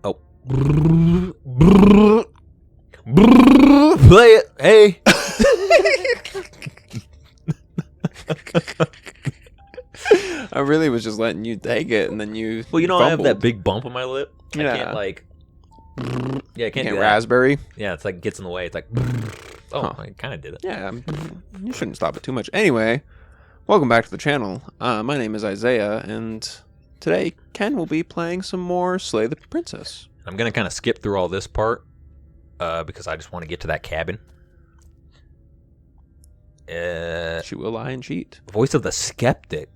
Oh. Play it. Hey. I really was just letting you take it, and then you. Well, you know, I have that fumbled. big bump on my lip. Yeah. I can't like. Yeah, I can't do that. Raspberry. Yeah, it's like gets in the way. It's like. Oh, Huh. I kind of did it. Yeah, you shouldn't stop it too much. Anyway, welcome back to the channel. My name is Isaiah, and today Ken will be playing some more Slay the Princess. I'm gonna kind of skip through all this part because I just want to get to that cabin. She will lie and cheat. Voice of the skeptic.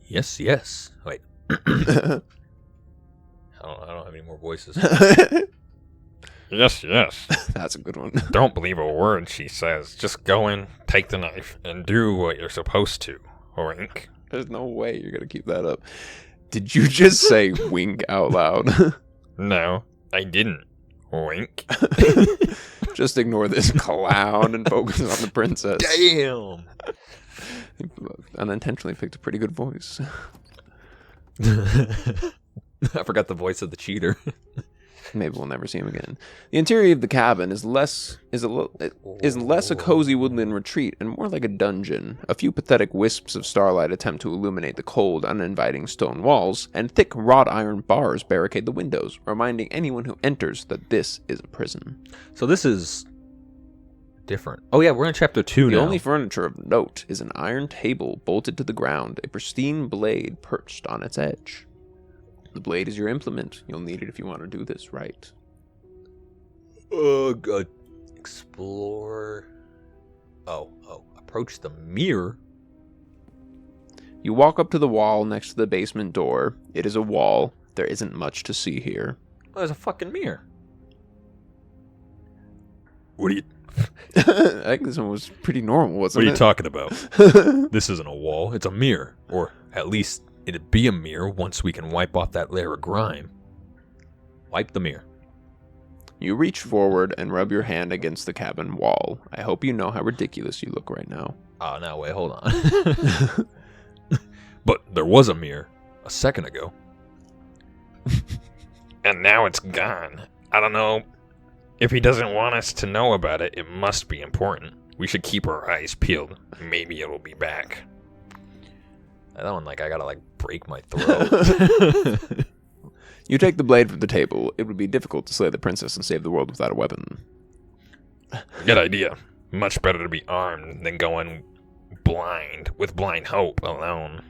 Yes, yes. Wait. I don't have any more voices. Yes, yes. That's a good one. Don't believe a word she says. Just go in, take the knife, and do what you're supposed to. Wink. There's no way you're gonna keep that up. Did you just say wink out loud? No, I didn't. Wink. Just ignore this clown and focus on the princess. Damn. Unintentionally picked a pretty good voice. I forgot the voice of the cheater. Maybe we'll never see him again. The interior of the cabin is less a cozy woodland retreat and more like a dungeon. A few pathetic wisps of starlight attempt to illuminate the cold, uninviting stone walls, and thick wrought iron bars barricade the windows, reminding anyone who enters that this is a prison. So this is different. Oh yeah, we're in chapter 2 now. The only furniture of note is an iron table bolted to the ground, a pristine blade perched on its edge. The blade is your implement. You'll need it if you want to do this right. Explore. Oh. Approach the mirror. You walk up to the wall next to the basement door. It is a wall. There isn't much to see here. Oh, there's a fucking mirror. What are you I think this one was pretty normal, wasn't it? talking about? This isn't a wall, it's a mirror. Or at least it'd be a mirror once we can wipe off that layer of grime. Wipe the mirror. You reach forward and rub your hand against the cabin wall. I hope you know how ridiculous you look right now. Oh, no, wait, hold on. But there was a mirror a second ago. And now it's gone. I don't know. If he doesn't want us to know about it, it must be important. We should keep our eyes peeled. Maybe it'll be back. That one, like, I gotta, like, break my throat. You take the blade from the table. It would be difficult to slay the princess and save the world without a weapon. Good idea. Much better to be armed than going blind, with blind hope alone.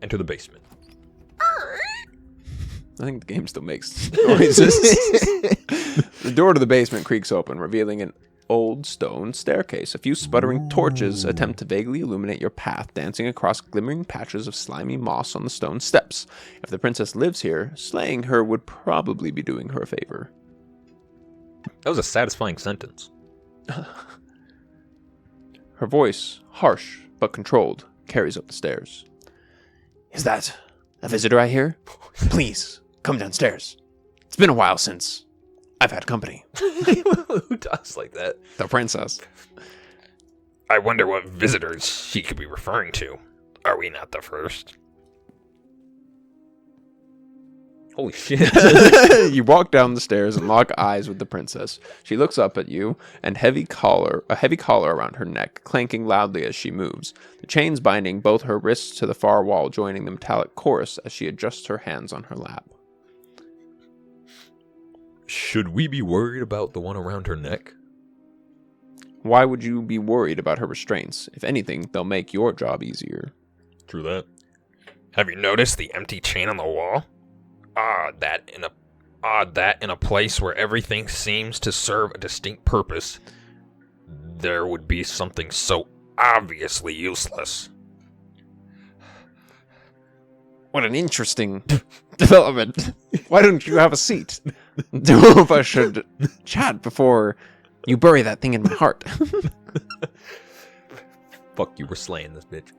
Enter the basement. I think the game still makes noises. The door to the basement creaks open, revealing an old stone staircase. A few sputtering torches attempt to vaguely illuminate your path, dancing across glimmering patches of slimy moss on the stone steps. If the princess lives here, slaying her would probably be doing her a favor. That was a satisfying sentence. Her voice, harsh but controlled, carries up the stairs. Is that a visitor I hear? Please, come downstairs. It's been a while since I've had company. Who talks like that? The princess. I wonder what visitors she could be referring to. Are we not the first? Holy shit. You walk down the stairs and lock eyes with the princess. She looks up at you, and a heavy collar around her neck, clanking loudly as she moves. The chains binding both her wrists to the far wall, joining the metallic chorus as she adjusts her hands on her lap. Should we be worried about the one around her neck? Why would you be worried about her restraints? If anything, they'll make your job easier. True that. Have you noticed the empty chain on the wall? Odd that in a place where everything seems to serve a distinct purpose, there would be something so obviously useless. What an interesting development. Why don't you have a seat? Two of us should chat before you bury that thing in my heart. Fuck you, we're slaying this bitch.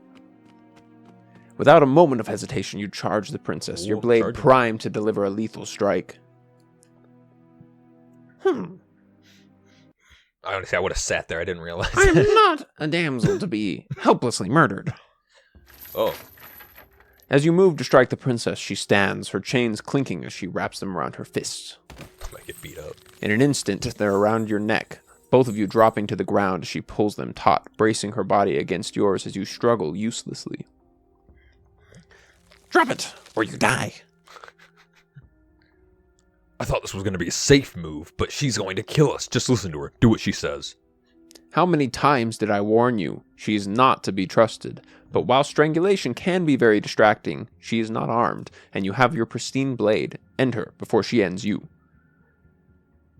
Without a moment of hesitation, you charge the princess, your blade charge her. primed to deliver a lethal strike. Honestly, I would have sat there. I didn't realize. I am not a damsel to be helplessly murdered. Oh, As you move to strike the princess, she stands, her chains clinking as she wraps them around her fists. I get beat up. In an instant, they're around your neck, both of you dropping to the ground as she pulls them taut, bracing her body against yours as you struggle uselessly. Drop it, or you die. I thought this was going to be a safe move, but she's going to kill us. Just listen to her. Do what she says. How many times did I warn you? She is not to be trusted. But while strangulation can be very distracting, she is not armed, and you have your pristine blade. End her before she ends you.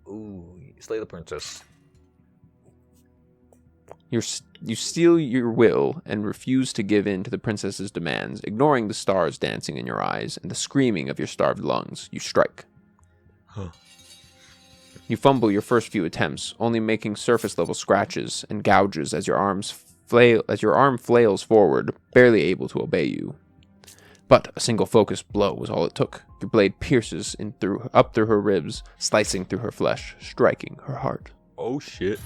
Ooh, slay the princess. You steal your will and refuse to give in to the princess's demands, ignoring the stars dancing in your eyes and the screaming of your starved lungs. You strike. Huh. You fumble your first few attempts, only making surface-level scratches and gouges as your arm flails forward, barely able to obey you. But a single focused blow was all it took. Your blade pierces up through her ribs, slicing through her flesh, striking her heart. Oh shit.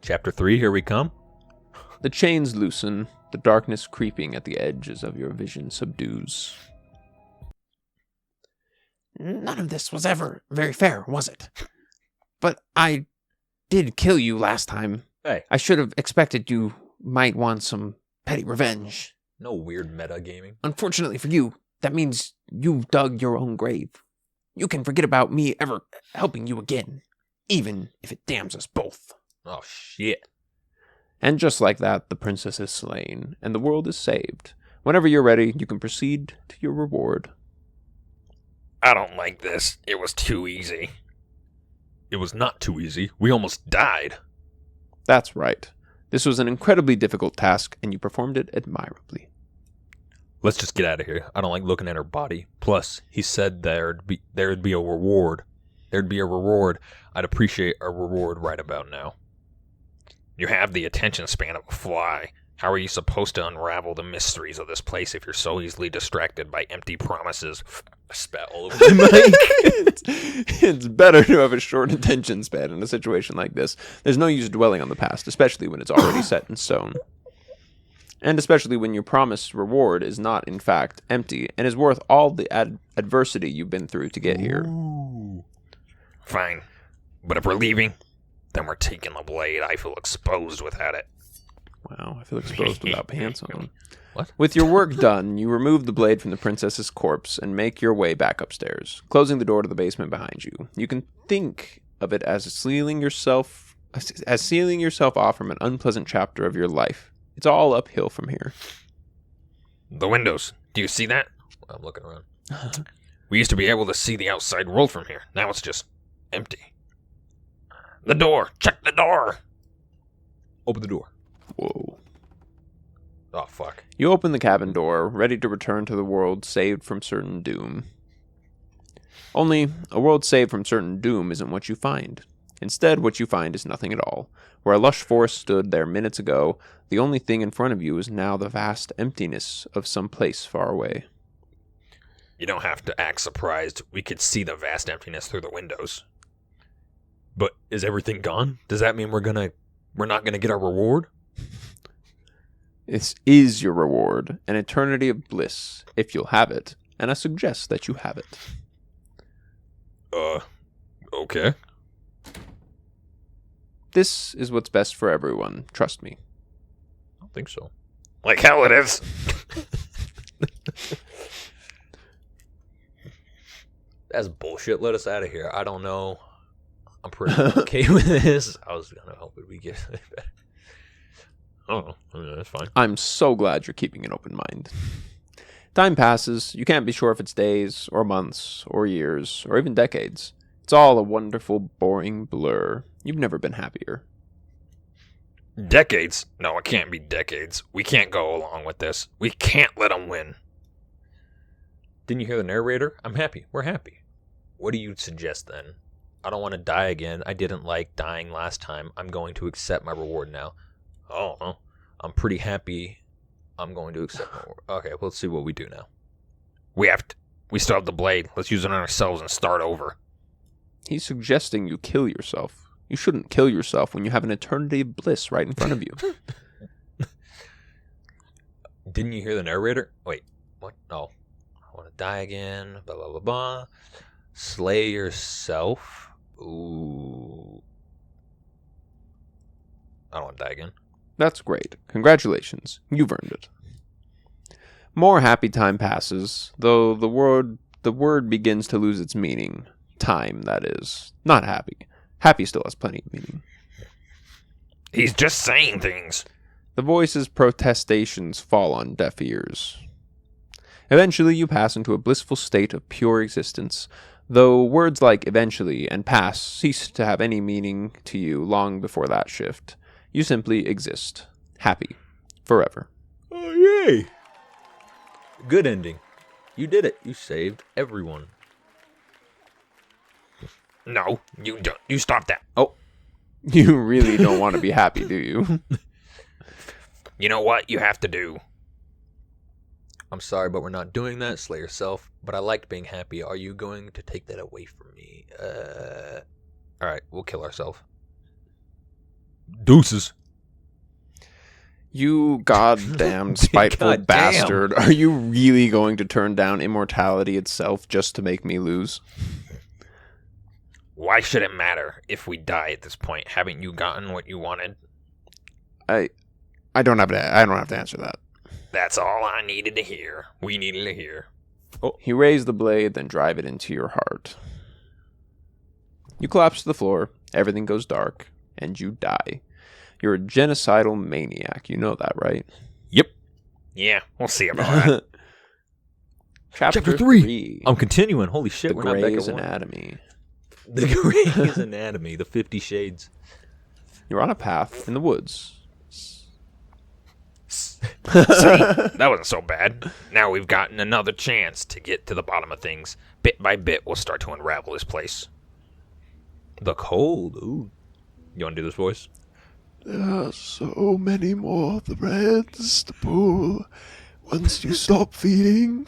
Chapter 3, here we come. The chains loosen, the darkness creeping at the edges of your vision subdues. None of this was ever very fair, was it? But I did kill you last time. Hey. I should have expected you might want some petty revenge. No weird meta gaming. Unfortunately for you, that means you've dug your own grave. You can forget about me ever helping you again, even if it damns us both. Oh shit. And just like that, the princess is slain, and the world is saved. Whenever you're ready, you can proceed to your reward. I don't like this. It was too easy. It was not too easy. We almost died. That's right. This was an incredibly difficult task, and you performed it admirably. Let's just get out of here. I don't like looking at her body. Plus, he said there'd be a reward. There'd be a reward. I'd appreciate a reward right about now. You have the attention span of a fly. How are you supposed to unravel the mysteries of this place if you're so easily distracted by empty promises? Spat all over the mic. It's better to have a short attention span in a situation like this. There's no use dwelling on the past, especially when it's already set in stone. And especially when your promised reward is not, in fact, empty and is worth all the adversity you've been through to get here. Ooh. Fine. But if we're leaving, then we're taking the blade. I feel exposed without it. Wow, I feel exposed without pants on. What? With your work done, you remove the blade from the princess's corpse and make your way back upstairs, closing the door to the basement behind you. You can think of it as sealing yourself off from an unpleasant chapter of your life. It's all uphill from here. The windows. Do you see that? I'm looking around. We used to be able to see the outside world from here. Now it's just empty. The door. Check the door. Open the door. Whoa. Oh, fuck. You open the cabin door, ready to return to the world saved from certain doom. Only, a world saved from certain doom isn't what you find. Instead, what you find is nothing at all. Where a lush forest stood there minutes ago, the only thing in front of you is now the vast emptiness of some place far away. You don't have to act surprised. We could see the vast emptiness through the windows. But is everything gone? Does that mean we're not gonna get our reward? This is your reward, an eternity of bliss, if you'll have it, and I suggest that you have it. Okay. This is what's best for everyone, trust me. I don't think so. Like hell it is. That's bullshit. Let us out of here. I don't know. I'm pretty okay with this. I was gonna hope we get it better. Oh, that's fine. I'm so glad you're keeping an open mind. Time passes. You can't be sure if it's days, or months, or years, or even decades. It's all a wonderful, boring blur. You've never been happier. Decades? No, it can't be decades. We can't go along with this. We can't let them win. Didn't you hear the narrator? I'm happy. We're happy. What do you suggest then? I don't want to die again. I didn't like dying last time. I'm going to accept my reward now. Oh, well, I'm pretty happy. I'm going to accept my reward. Okay, let's see what we do now. We still have the blade. Let's use it on ourselves and start over. He's suggesting you kill yourself. You shouldn't kill yourself when you have an eternity of bliss right in front of you. Didn't you hear the narrator? Wait, What? Oh, I want to die again. Blah blah blah blah. Slay yourself. Ooh. I don't want to die again. That's great. Congratulations. You've earned it. More happy time passes, though the word begins to lose its meaning. Time, that is. Not happy. Happy still has plenty of meaning. He's just saying things. The voice's protestations fall on deaf ears. Eventually, you pass into a blissful state of pure existence, though words like eventually and pass cease to have any meaning to you long before that shift. You simply exist. Happy. Forever. Oh, yay! Good ending. You did it. You saved everyone. No, you don't. You stop that. Oh. You really don't want to be happy, do you? You know what you have to do? I'm sorry, but we're not doing that. Slay yourself. But I liked being happy. Are you going to take that away from me? Alright, we'll kill ourselves. Deuces. You goddamn spiteful Goddamn. bastard. Are you really going to turn down immortality itself just to make me lose? Why should it matter if we die at this point? Haven't you gotten what you wanted? I don't have to answer that. That's all I needed to hear. We needed to hear. He raised the blade, then drive it into your heart. You collapse to the floor, everything goes dark, and you die. You're a genocidal maniac, you know that, right? Yep. Yeah, we'll see about that. Chapter 3. 3. I'm continuing. Holy shit, The we're not back Grey's at 1. Anatomy. The Grey's Anatomy. The 50 Shades. You're on a path in the woods. See, that wasn't so bad. Now we've gotten another chance to get to the bottom of things. Bit by bit, we'll start to unravel this place. The cold. Ooh. You want to do this voice? There are so many more threads to pull once you stop feeding.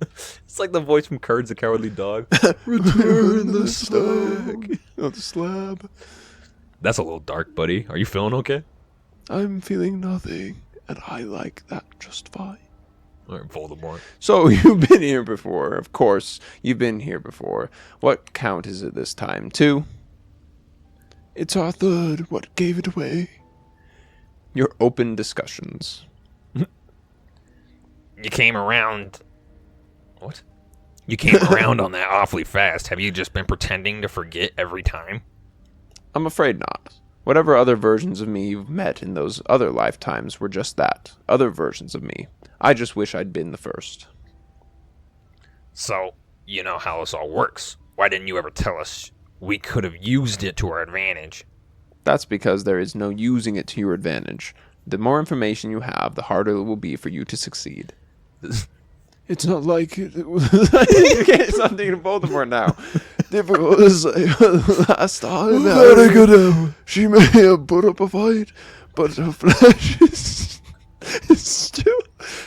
It's like the voice from Courage the Cowardly Dog. Return the stone of the slab. That's a little dark, buddy. Are you feeling okay? I'm feeling nothing, and I like that just fine. All right, Voldemort. So, you've been here before. Of course, you've been here before. What count is it this time? 2? It's our third. What gave it away? Your open discussions. You came around. What? You came around on that awfully fast. Have you just been pretending to forget every time? I'm afraid not. Whatever other versions of me you've met in those other lifetimes were just that. Other versions of me. I just wish I'd been the first. So, you know how this all works. Why didn't you ever tell us we could have used it to our advantage? That's because there is no using it to your advantage. The more information you have, the harder it will be for you to succeed. It's not like it was Okay, so I'm thinking of Voldemort now. difficult to say last time. Very good. She may have put up a fight, but her flesh is still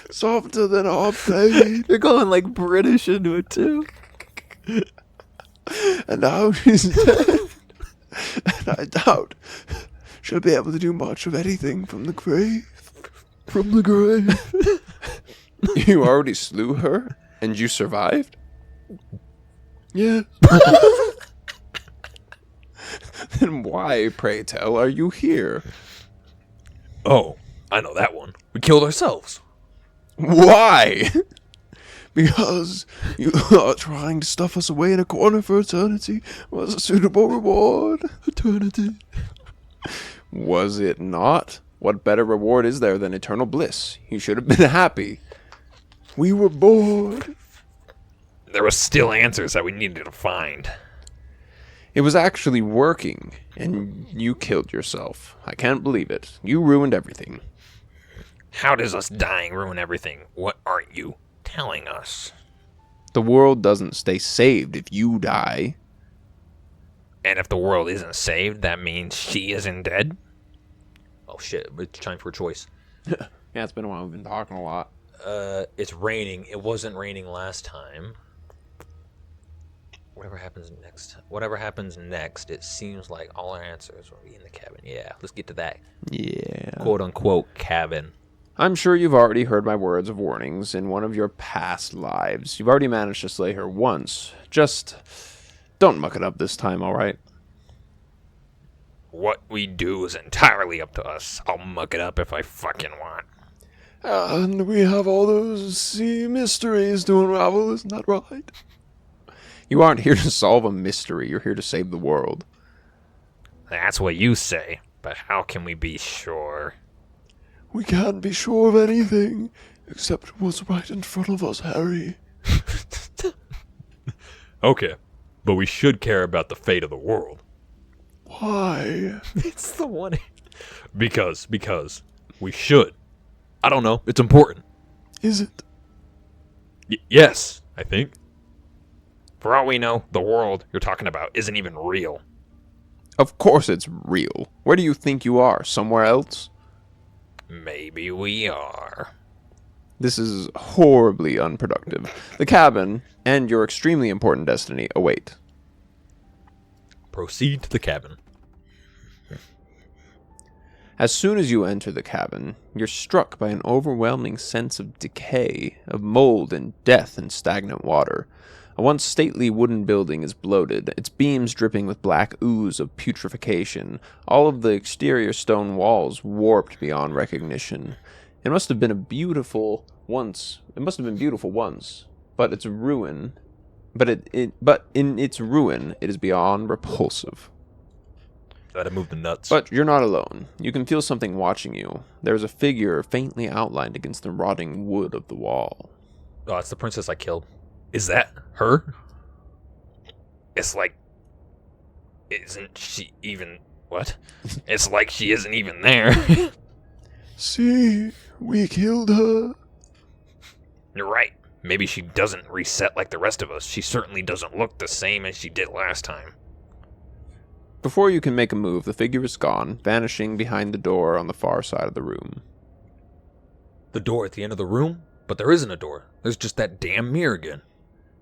softer than our blade. You're going like British into it too. And now she's dead. And I doubt she'll be able to do much of anything from the grave. From the grave. You already slew her, and you survived? Yes. Then why, pray tell, are you here? Oh, I know that one. We killed ourselves. Why? Because you are trying to stuff us away in a corner for eternity was a suitable reward. Eternity. Was it not? What better reward is there than eternal bliss? You should have been happy. We were bored. There were still answers that we needed to find. It was actually working, and you killed yourself. I can't believe it. You ruined everything. How does us dying ruin everything? What aren't you telling us? The world doesn't stay saved if you die. And if the world isn't saved, that means she isn't dead? Oh shit, it's time for a choice. Yeah, it's been a while. We've been talking a lot. It's raining. It wasn't raining last time. Whatever happens next, it seems like all our answers will be in the cabin. Yeah, let's get to that Yeah. quote unquote cabin. I'm sure you've already heard my words of warnings in one of your past lives. You've already managed to slay her once. Just don't muck it up this time, alright? What we do is entirely up to us. I'll muck it up if I fucking want. And we have all those sea mysteries to unravel, isn't that right? You aren't here to solve a mystery, you're here to save the world. That's what you say, but how can we be sure? We can't be sure of anything except what's right in front of us, Harry. Okay, but we should care about the fate of the world. Why? It's the one. Because we should. I don't know. It's important. Is it? Yes, I think. For all we know, the world you're talking about isn't even real. Of course it's real. Where do you think you are? Somewhere else? Maybe we are. This is horribly unproductive. The cabin and your extremely important destiny await. Proceed to the cabin. As soon as you enter the cabin, you're struck by an overwhelming sense of decay, of mold and death and stagnant water. A once stately wooden building is bloated, its beams dripping with black ooze of putrefaction, all of the exterior stone walls warped beyond recognition. It must have been beautiful once, but its ruin, but in its ruin, it is beyond repulsive. Gotta move the nuts. But you're not alone. You can feel something watching you. There is a figure faintly outlined against the rotting wood of the wall. Oh, it's the princess I killed. Is that her? It's like... Isn't she even... What? It's like she isn't even there. See, we killed her. You're right. Maybe she doesn't reset like the rest of us. She certainly doesn't look the same as she did last time. Before you can make a move, the figure is gone, vanishing behind the door on the far side of the room. The door at the end of the room? But there isn't a door. There's just that damn mirror again.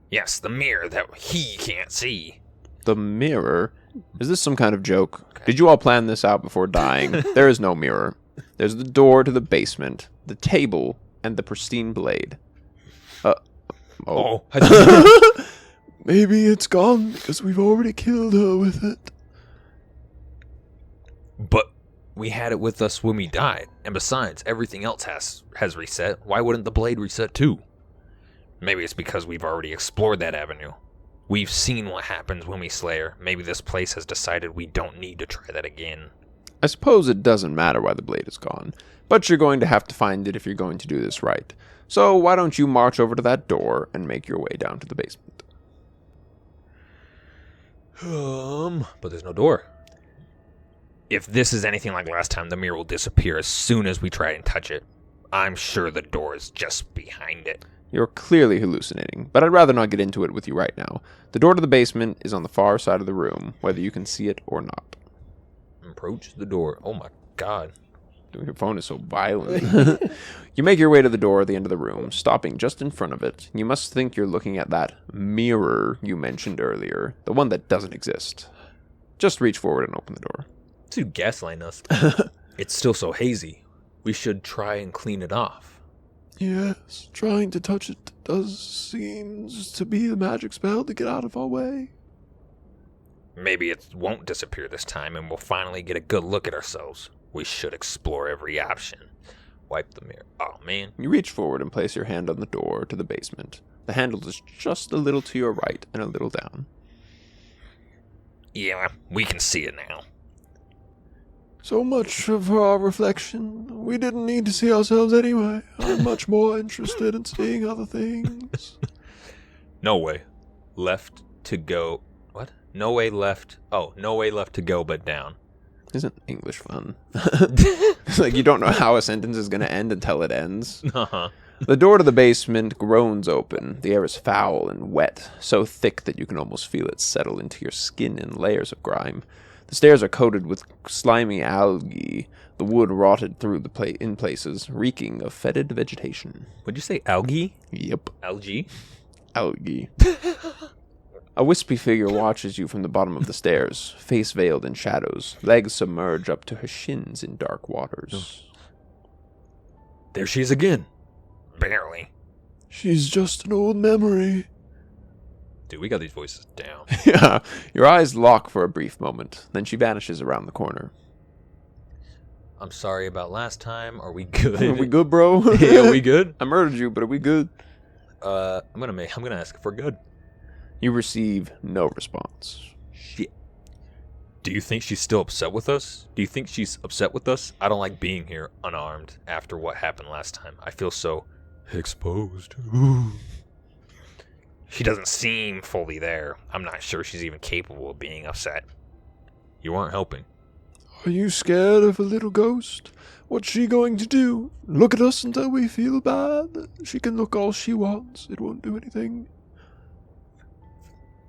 Yes, the mirror that he can't see. The mirror? Is this some kind of joke? Did you all plan this out before dying? There is no mirror. There's the door to the basement, the table, and the pristine blade. Oh. Maybe it's gone because we've already killed her with it. But we had it with us when we died. And besides, everything else has reset. Why wouldn't the blade reset too? Maybe it's because we've already explored that avenue. We've seen what happens when we slay her. Maybe this place has decided we don't need to try that again. I suppose it doesn't matter why the blade is gone, but you're going to have to find it if you're going to do this right. So why don't you march over to that door and make your way down to the basement? But there's no door. If this is anything like last time, the mirror will disappear as soon as we try and touch it. I'm sure the door is just behind it. You're clearly hallucinating, but I'd rather not get into it with you right now. The door to the basement is on the far side of the room, whether you can see it or not. Approach the door. Oh my god. Your phone is so violent. You make your way to the door at the end of the room, stopping just in front of it. You must think you're looking at that mirror you mentioned earlier, the one that doesn't exist. Just reach forward and open the door. Dude, gaslighting us. It's still so hazy. We should try and clean it off. Yes, trying to touch it does seems to be the magic spell to get out of our way. Maybe it won't disappear this time and we'll finally get a good look at ourselves. We should explore every option. Wipe the mirror. Oh, man. You reach forward and place your hand on the door to the basement. The handle is just a little to your right and a little down. Yeah, we can see it now. So much for our reflection. We didn't need to see ourselves anyway. I'm much more interested in seeing other things. No way left to go. What? No way left. Oh, no way left to go but down. Isn't English fun? It's like you don't know how a sentence is going to end until it ends. Uh-huh. The door to the basement groans open. The air is foul and wet, so thick that you can almost feel it settle into your skin in layers of grime. The stairs are coated with slimy algae, the wood rotted through in places, reeking of fetid vegetation. Would you say algae? Yep, Algae? algae. A wispy figure watches you from the bottom of the stairs, face veiled in shadows, legs submerged up to her shins in dark waters. There she is again. Barely. She's just an old memory. Dude, we got these voices down. Yeah. Your eyes lock for a brief moment. Then she vanishes around the corner. I'm sorry about last time. Are we good? Are we good, bro? Yeah, are we good? I murdered you, but are we good? I'm gonna ask if we're good. You receive no response. Shit. Do you think she's still upset with us? Do you think she's upset with us? I don't like being here unarmed after what happened last time. I feel so exposed. She doesn't seem fully there. I'm not sure she's even capable of being upset. You aren't helping. Are you scared of a little ghost? What's she going to do? Look at us until we feel bad? She can look all she wants. It won't do anything.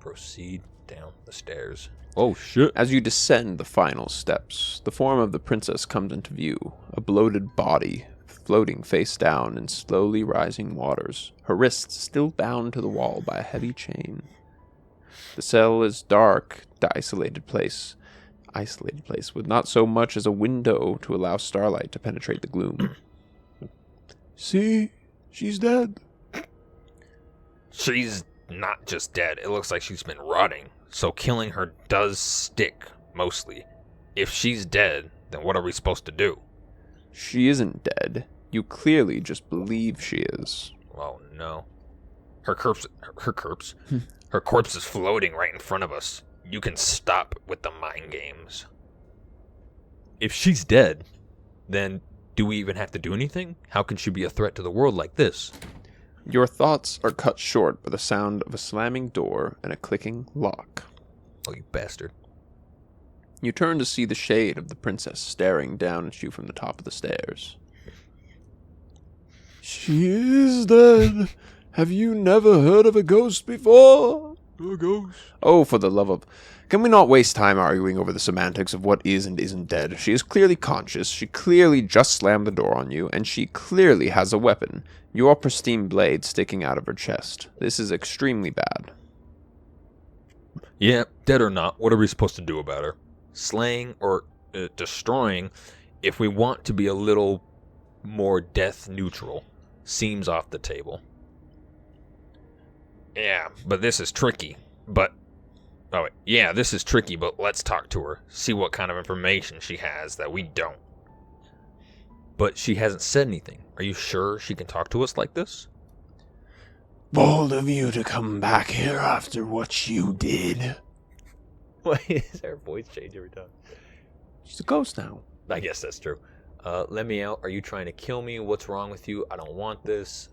Proceed down the stairs. Oh, shit. As you descend the final steps, the form of the princess comes into view, a bloated body, floating face down in slowly rising waters, her wrists still bound to the wall by a heavy chain. The cell is dark, isolated place with not so much as a window to allow starlight to penetrate the gloom. See? She's dead. She's not just dead. It looks like she's been rotting. So killing her does stick, mostly. If she's dead, then what are we supposed to do? She isn't dead. You clearly just believe she is. Oh, no. Her corpse is floating right in front of us. You can stop with the mind games. If she's dead, then do we even have to do anything? How can she be a threat to the world like this? Your thoughts are cut short by the sound of a slamming door and a clicking lock. Oh, you bastard. You turn to see the shade of the princess staring down at you from the top of the stairs. She is dead. Have you never heard of a ghost before? A ghost. Oh, for the love of... Can we not waste time arguing over the semantics of what is and isn't dead? She is clearly conscious, she clearly just slammed the door on you, and she clearly has a weapon. Your pristine blade sticking out of her chest. This is extremely bad. Yeah, dead or not, what are we supposed to do about her? Slaying or destroying, if we want to be a little more death neutral, seems off the table. Yeah, but this is tricky. This is tricky, but let's talk to her. See what kind of information she has that we don't. But she hasn't said anything. Are you sure she can talk to us like this? Bold of you to come back here after what you did. Why is her voice change every time? She's a ghost now. I guess that's true. Let me out. Are you trying to kill me? What's wrong with you? I don't want this.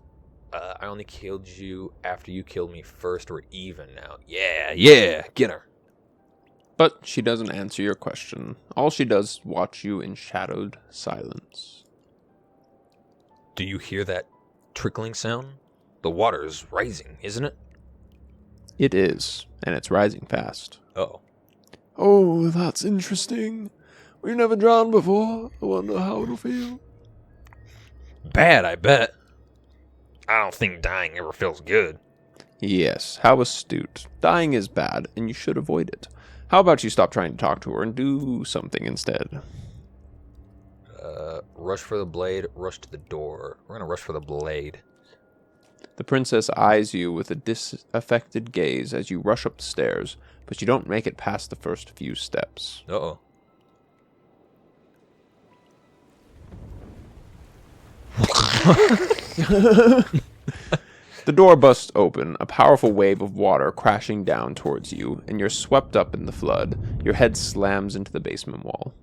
I only killed you after you killed me first. We're even now. Yeah, get her. But she doesn't answer your question. All she does is watch you in shadowed silence. Do you hear that trickling sound? The water is rising, isn't it? It is, and it's rising fast. Uh-oh. Oh, that's interesting. We've never drowned before. I wonder how it'll feel. Bad, I bet. I don't think dying ever feels good. Yes, how astute. Dying is bad, and you should avoid it. How about you stop trying to talk to her and do something instead? Rush for the blade, rush to the door. We're gonna rush for the blade. The princess eyes you with a disaffected gaze as you rush up the stairs, but you don't make it past the first few steps. Uh-oh. The door busts open, a powerful wave of water crashing down towards you, and you're swept up in the flood. Your head slams into the basement wall.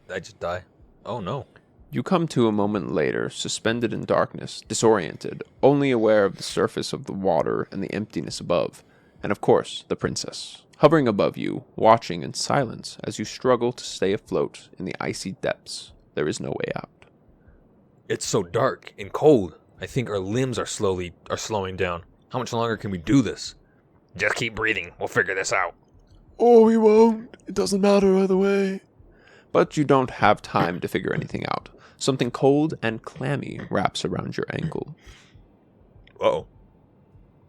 Did I just die? Oh, no. You come to a moment later, suspended in darkness, disoriented, only aware of the surface of the water and the emptiness above, and of course, the princess, hovering above you, watching in silence as you struggle to stay afloat in the icy depths. There is no way out. It's so dark and cold. I think our limbs are slowing down. How much longer can we do this? Just keep breathing. We'll figure this out. Or we won't. It doesn't matter either way. But you don't have time to figure anything out. Something cold and clammy wraps around your ankle. Uh-oh.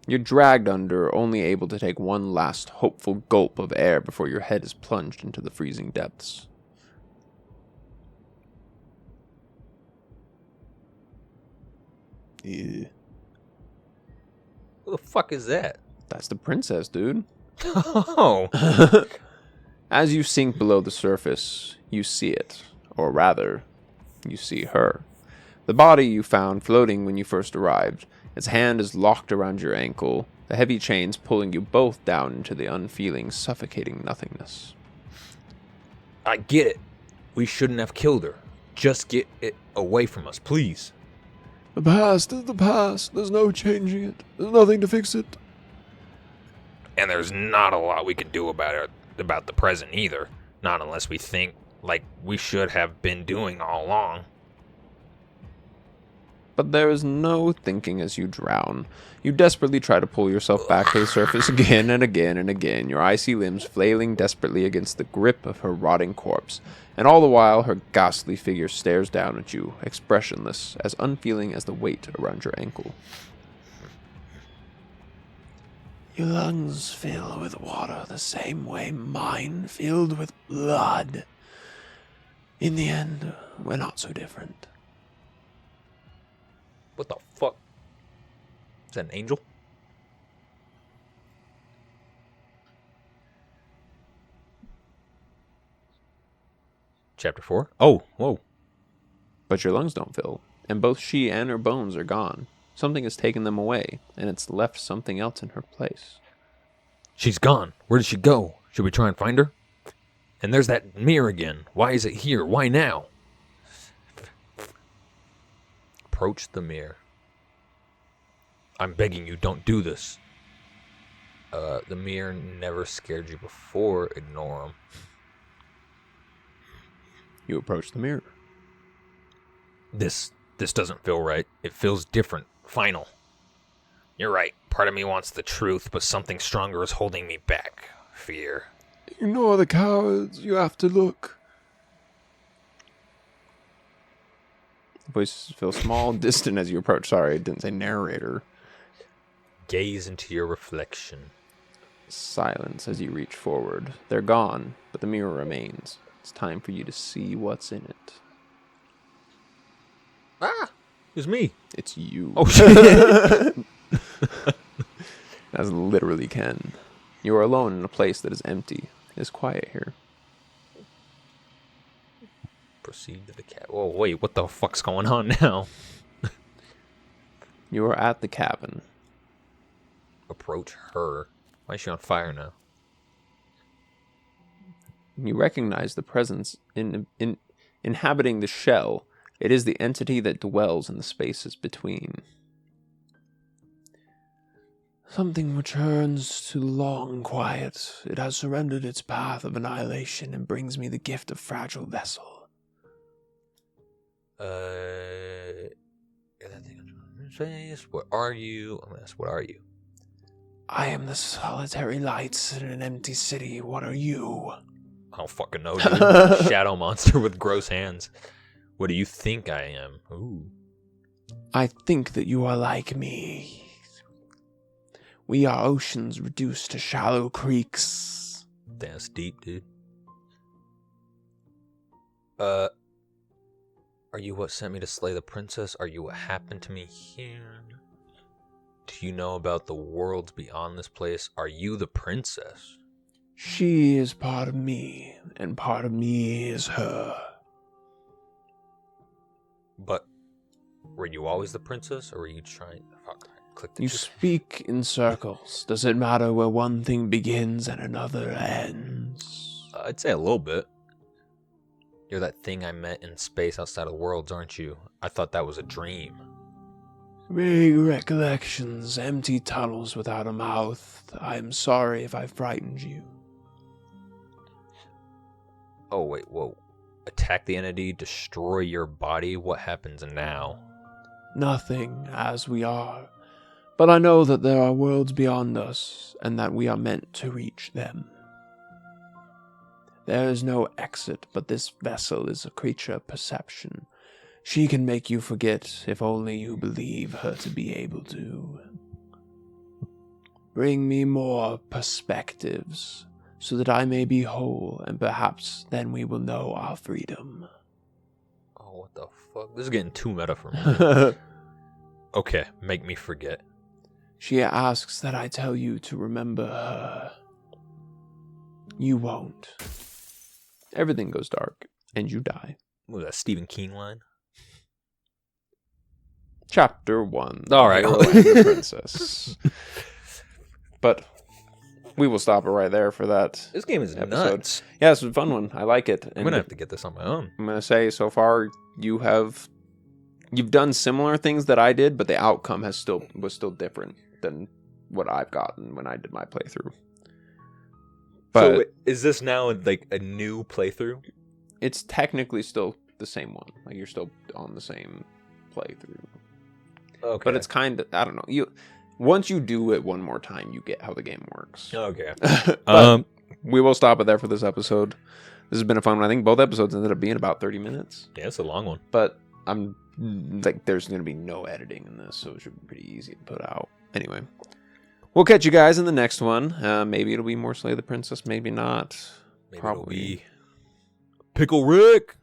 You're dragged under, only able to take one last hopeful gulp of air before your head is plunged into the freezing depths. Yeah. Who the fuck is that? That's the princess, dude. Oh. As you sink below the surface, you see it. Or rather, you see her. The body you found floating when you first arrived. Its hand is locked around your ankle, the heavy chains pulling you both down into the unfeeling, suffocating nothingness. I get it. We shouldn't have killed her. Just get it away from us, please. The past is the past. There's no changing it. There's nothing to fix it. And there's not a lot we can do about the present either. Not unless we think like we should have been doing all along. But there is no thinking as you drown. You desperately try to pull yourself back to the surface again and again and again, your icy limbs flailing desperately against the grip of her rotting corpse. And all the while, her ghastly figure stares down at you, expressionless, as unfeeling as the weight around your ankle. Your lungs fill with water the same way mine filled with blood. In the end, we're not so different. What the fuck? Is that an angel? Chapter 4? Oh, whoa. But your lungs don't fill, and both she and her bones are gone. Something has taken them away, and it's left something else in her place. She's gone. Where did she go? Should we try and find her? And there's that mirror again. Why is it here? Why now? Approach the mirror. I'm begging you, don't do this. The mirror never scared you before. Ignore him. You approach the mirror. This doesn't feel right. It feels different. Final. You're right. Part of me wants the truth, but something stronger is holding me back. Fear. Ignore the cowards. You have to look. The voices feel small, distant as you approach. Sorry, I didn't say narrator. Gaze into your reflection. Silence as you reach forward. They're gone, but the mirror remains. It's time for you to see what's in it. Ah! It was me. It's you. Oh, shit. As literally Ken. You are alone in a place that is empty. It is quiet here. Proceed to the cat. Oh, wait. What the fuck's going on now? You are at the cabin. Approach her. Why is she on fire now? You recognize the presence in inhabiting the shell. It is the entity that dwells in the spaces between. Something returns to long quiet. It has surrendered its path of annihilation and brings me the gift of fragile vessel. What are you? I'm gonna ask, what are you? I am the solitary lights in an empty city. What are you? I don't fucking know, dude. Shadow monster with gross hands. What do you think I am? Ooh. I think that you are like me. We are oceans reduced to shallow creeks. That's deep, dude. Are you what sent me to slay the princess? Are you what happened to me here? Do you know about the worlds beyond this place? Are you the princess? She is part of me, and part of me is her. But were you always the princess, or were you trying? Fuck, I clicked the You speak in circles. Does it matter where one thing begins and another ends? I'd say a little bit. You're that thing I met in space outside of the worlds, aren't you? I thought that was a dream. Vague recollections, empty tunnels without a mouth. I am sorry if I frightened you. Oh, wait, whoa. Attack the entity, destroy your body. What happens now? Nothing, as we are. But I know that there are worlds beyond us, and that we are meant to reach them. There is no exit, but this vessel is a creature of perception. She can make you forget if only you believe her to be able to. Bring me more perspectives, so that I may be whole, and perhaps then we will know our freedom. Oh, what the fuck? This is getting too meta for me. Okay, make me forget. She asks that I tell you to remember her. You won't. Everything goes dark, and you die. What was that Stephen King line? Chapter 1. All right. Hero and the Princess. But we will stop it right there for that. This game is episode. nuts. Yeah, it's a fun one. I like it. I'm gonna have to get this on my own. I'm gonna say so far you've done similar things that I did, but the outcome was still different than what I've gotten when I did my playthrough. But So is this now like a new playthrough? it's technically still the same one. Like you're still on the same playthrough. Okay. But it's kind of, I don't know. Once you do it one more time, you get how the game works. okay. But we will stop it there for this episode. This has been a fun one. I think both episodes ended up being about 30 minutes. Yeah, it's a long one. But I'm like, there's going to be no editing in this, so it should be pretty easy to put out. Anyway, we'll catch you guys in the next one. Maybe it'll be more Slay the Princess, maybe not. Maybe Probably. it'll be Pickle Rick.